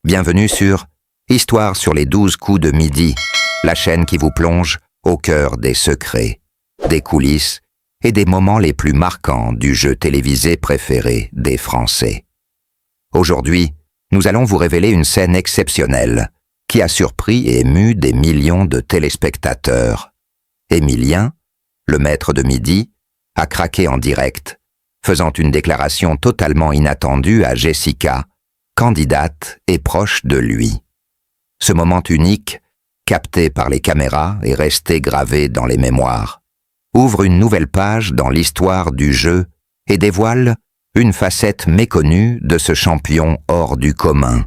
Bienvenue sur Histoire sur les 12 coups de midi, la chaîne qui vous plonge au cœur des secrets, des coulisses et des moments les plus marquants du jeu télévisé préféré des Français. Aujourd'hui, nous allons vous révéler une scène exceptionnelle qui a surpris et ému des millions de téléspectateurs. Émilien, le maître de midi, a craqué en direct, faisant une déclaration totalement inattendue à Jessica, candidate et proche de lui. Ce moment unique, capté par les caméras et resté gravé dans les mémoires, ouvre une nouvelle page dans l'histoire du jeu et dévoile une facette méconnue de ce champion hors du commun.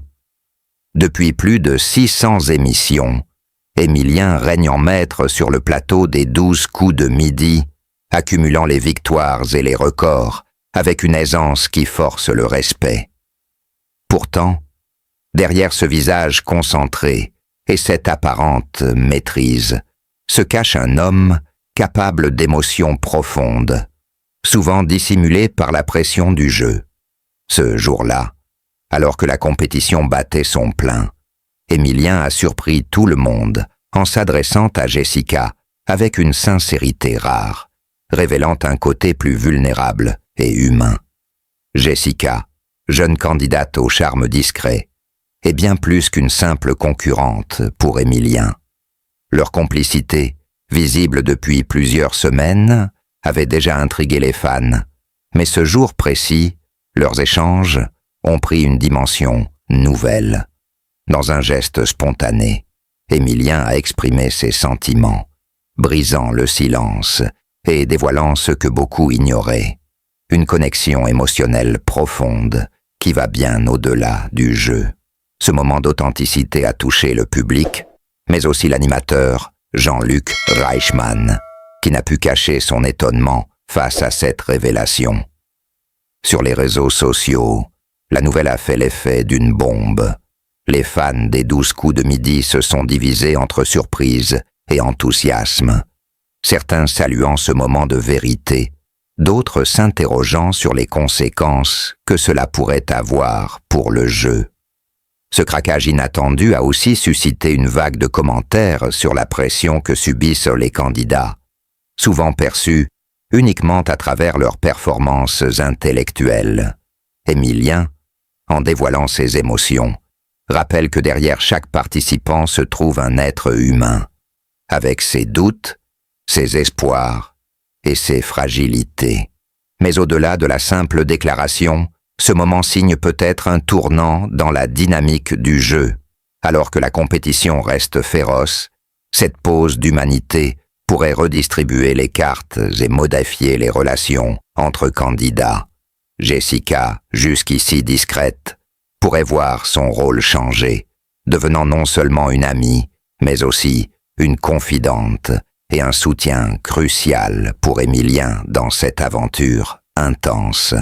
Depuis plus de 600 émissions, Émilien règne en maître sur le plateau des 12 coups de midi, accumulant les victoires et les records avec une aisance qui force le respect. Pourtant, derrière ce visage concentré et cette apparente maîtrise, se cache un homme capable d'émotions profondes, souvent dissimulées par la pression du jeu. Ce jour-là, alors que la compétition battait son plein, Émilien a surpris tout le monde en s'adressant à Jessica avec une sincérité rare, révélant un côté plus vulnérable et humain. Jessica, jeune candidate au charme discret, est bien plus qu'une simple concurrente pour Émilien. Leur complicité, visible depuis plusieurs semaines, avait déjà intrigué les fans, mais ce jour précis, leurs échanges ont pris une dimension nouvelle. Dans un geste spontané, Émilien a exprimé ses sentiments, brisant le silence et dévoilant ce que beaucoup ignoraient, une connexion émotionnelle profonde qui va bien au-delà du jeu. Ce moment d'authenticité a touché le public, mais aussi l'animateur Jean-Luc Reichmann, qui n'a pu cacher son étonnement face à cette révélation. Sur les réseaux sociaux, la nouvelle a fait l'effet d'une bombe. Les fans des 12 coups de midi se sont divisés entre surprise et enthousiasme, certains saluant ce moment de vérité, d'autres s'interrogeant sur les conséquences que cela pourrait avoir pour le jeu. Ce craquage inattendu a aussi suscité une vague de commentaires sur la pression que subissent les candidats, souvent perçus uniquement à travers leurs performances intellectuelles. Émilien, en dévoilant ses émotions, rappelle que derrière chaque participant se trouve un être humain, avec ses doutes, ses espoirs et ses fragilités. Mais au-delà de la simple déclaration, ce moment signe peut-être un tournant dans la dynamique du jeu. Alors que la compétition reste féroce, cette pause d'humanité pourrait redistribuer les cartes et modifier les relations entre candidats. Jessica, jusqu'ici discrète, pourrait voir son rôle changer, devenant non seulement une amie, mais aussi une confidente et un soutien crucial pour Émilien dans cette aventure intense.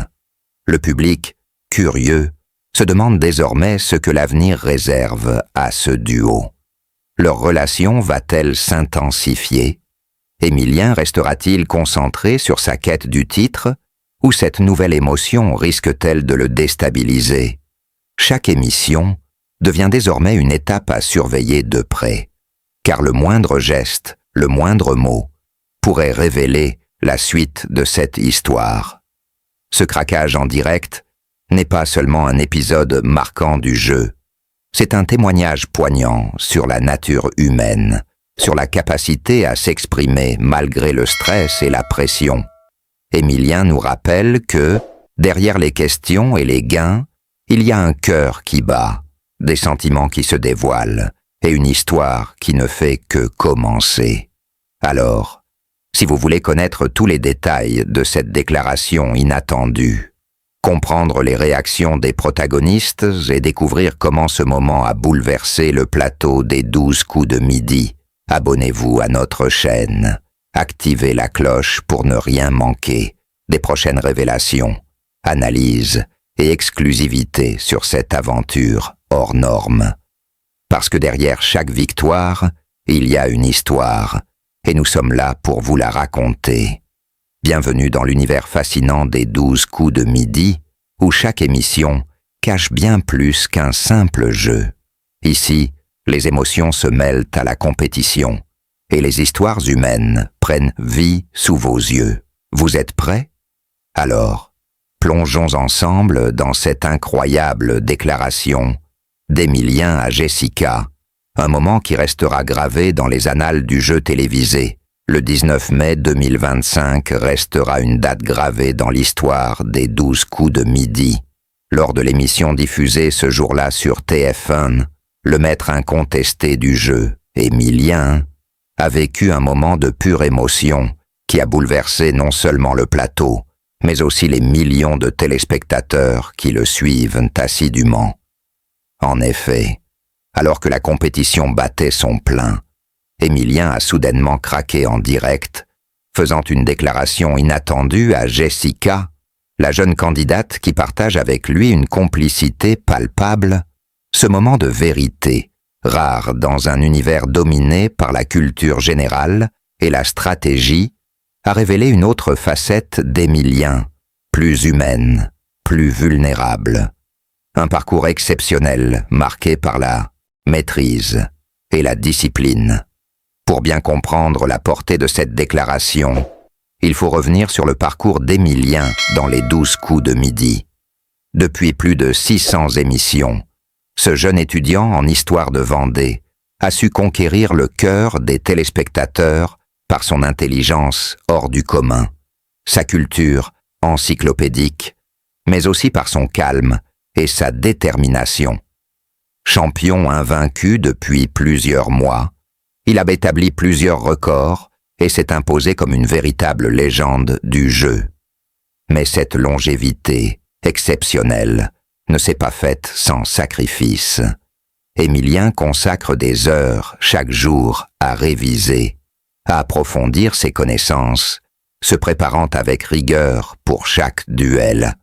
Le public, curieux, se demande désormais ce que l'avenir réserve à ce duo. Leur relation va-t-elle s'intensifier? Émilien restera-t-il concentré sur sa quête du titre, ou cette nouvelle émotion risque-t-elle de le déstabiliser? Chaque émission devient désormais une étape à surveiller de près, car le moindre geste, le moindre mot, pourrait révéler la suite de cette histoire. Ce craquage en direct n'est pas seulement un épisode marquant du jeu, c'est un témoignage poignant sur la nature humaine, sur la capacité à s'exprimer malgré le stress et la pression. Émilien nous rappelle que, derrière les questions et les gains, il y a un cœur qui bat, des sentiments qui se dévoilent, et une histoire qui ne fait que commencer. Alors, si vous voulez connaître tous les détails de cette déclaration inattendue, comprendre les réactions des protagonistes et découvrir comment ce moment a bouleversé le plateau des 12 coups de midi, abonnez-vous à notre chaîne. Activez la cloche pour ne rien manquer des prochaines révélations, analyses et exclusivités sur cette aventure hors norme. Parce que derrière chaque victoire, il y a une histoire, et nous sommes là pour vous la raconter. Bienvenue dans l'univers fascinant des 12 coups de midi, où chaque émission cache bien plus qu'un simple jeu. Ici, les émotions se mêlent à la compétition et les histoires humaines prennent vie sous vos yeux. Vous êtes prêts? Alors, plongeons ensemble dans cette incroyable déclaration d'Emilien à Jessica, un moment qui restera gravé dans les annales du jeu télévisé. Le 19 mai 2025 restera une date gravée dans l'histoire des 12 coups de midi. Lors de l'émission diffusée ce jour-là sur TF1, le maître incontesté du jeu, Emilien, a vécu un moment de pure émotion qui a bouleversé non seulement le plateau, mais aussi les millions de téléspectateurs qui le suivent assidûment. En effet, alors que la compétition battait son plein, Emilien a soudainement craqué en direct, faisant une déclaration inattendue à Jessica, la jeune candidate qui partage avec lui une complicité palpable, ce moment de vérité, rare dans un univers dominé par la culture générale et la stratégie, a révélé une autre facette d'Emilien, plus humaine, plus vulnérable. Un parcours exceptionnel marqué par la maîtrise et la discipline. Pour bien comprendre la portée de cette déclaration, il faut revenir sur le parcours d'Emilien dans les 12 coups de midi. Depuis plus de 600 émissions, ce jeune étudiant en histoire de Vendée a su conquérir le cœur des téléspectateurs par son intelligence hors du commun, sa culture encyclopédique, mais aussi par son calme et sa détermination. Champion invaincu depuis plusieurs mois, il a établi plusieurs records et s'est imposé comme une véritable légende du jeu. Mais cette longévité exceptionnelle ne s'est pas faite sans sacrifice. Emilien consacre des heures chaque jour à réviser, à approfondir ses connaissances, se préparant avec rigueur pour chaque duel.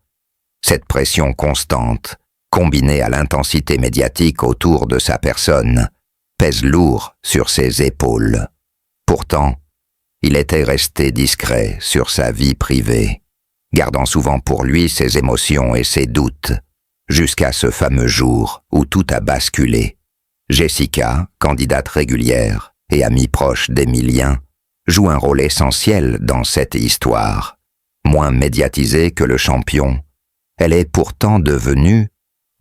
Cette pression constante, combinée à l'intensité médiatique autour de sa personne, pèse lourd sur ses épaules. Pourtant, il était resté discret sur sa vie privée, gardant souvent pour lui ses émotions et ses doutes, jusqu'à ce fameux jour où tout a basculé. Jessica, candidate régulière et amie proche d'Emilien, joue un rôle essentiel dans cette histoire. Moins médiatisée que le champion, elle est pourtant devenue,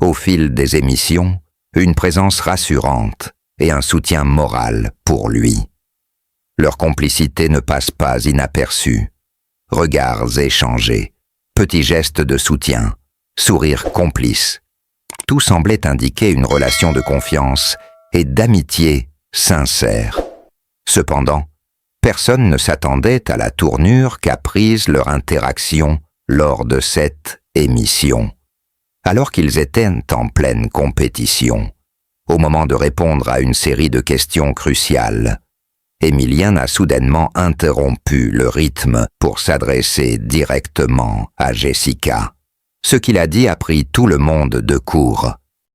au fil des émissions, une présence rassurante et un soutien moral pour lui. Leur complicité ne passe pas inaperçue. Regards échangés, petits gestes de soutien, sourires complices. Tout semblait indiquer une relation de confiance et d'amitié sincère. Cependant, personne ne s'attendait à la tournure qu'a prise leur interaction lors de cette émission. Alors qu'ils étaient en pleine compétition, au moment de répondre à une série de questions cruciales, Emilien a soudainement interrompu le rythme pour s'adresser directement à Jessica. Ce qu'il a dit a pris tout le monde de court.